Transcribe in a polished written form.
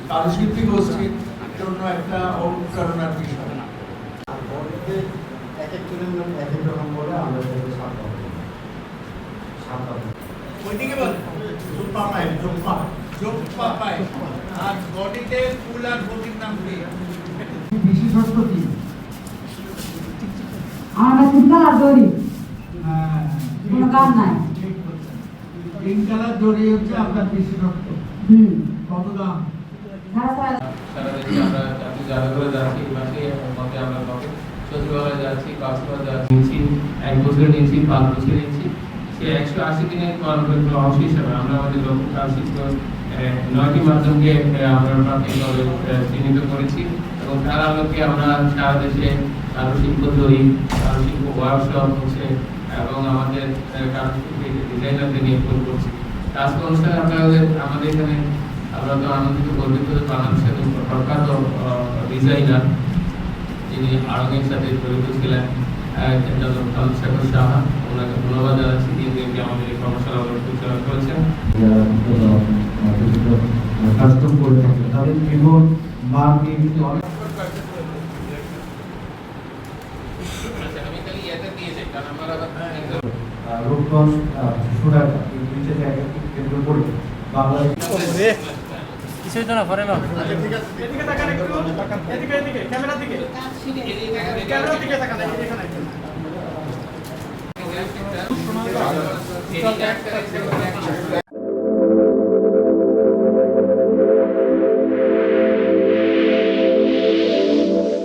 কারুশিল্পী গোষ্ঠীর জন্য একটা অনুপ্রেরণার বিষয়। এক একজনের নাম এক এক রকম বলে আমরা তাদের সাত ওইদিকে বল জোপ্পা পায় জোপ্পা পায় আর বডিতে ফুল আর বডির নাম কি? বিশেষত্ব কি? আমরা সিঙ্গেল আর দড়ি হ্যাঁ, কোনো গান নাই। ঠিক বলছেন। গ্রিন কালার দড়ি হচ্ছে আপনার বিশেষত্ব। কত দাম? সারা দেশে আমরা জাতীয় জাদুঘরে যাচ্ছি, মাসে মধ্যে আমরা সচিবালয়ে যাচ্ছি, কক্সবাজার যাচ্ছি, 1 বছর নিয়েছি, 5 বছর নিয়েছি। সে 180 দিনের কর্মক্ষেত্র অংশ হিসাবে আমরা আমাদের লক্ষ্য কারুশিল্প 9টি মাধ্যমকে আমরা প্রাথমিকভাবে চিহ্নিত করেছি এবং তার আলোকে আমরা সারা দেশে কারুশিল্প তৈরি, কারুশিল্প ওয়ার্কশপ হচ্ছে এবং আমাদের কারুশিল্পী ডিজাইনারদের নিয়ে প্রয়োগ করছি। আজকে অনুষ্ঠানে আমাদের এখানে আমরা তো আনন্দিত গর্বিত বাংলাদেশের প্রখ্যাত ডিজাইনার যিনি আড়ঙের সাথে জড়িত ছিলেন শেখর সাহা, ওনাকে ধন্যবাদ জানাচ্ছি তিনি আমাদের এই কর্মশালা পরিচালনা করেছেন। কাস্টম করে থাকে তাদের জীবন মান নিয়ে কিন্তু অনেক রূপগঞ্জ সুরাট এই দুইটা জায়গাকে কেন্দ্র করে বাংলাদেশ কিছুই তো না পরে না এদিকে তাকান একটু এদিকে ক্যামেরার দিকে ক্যামেরার দিকে তাকান এখানে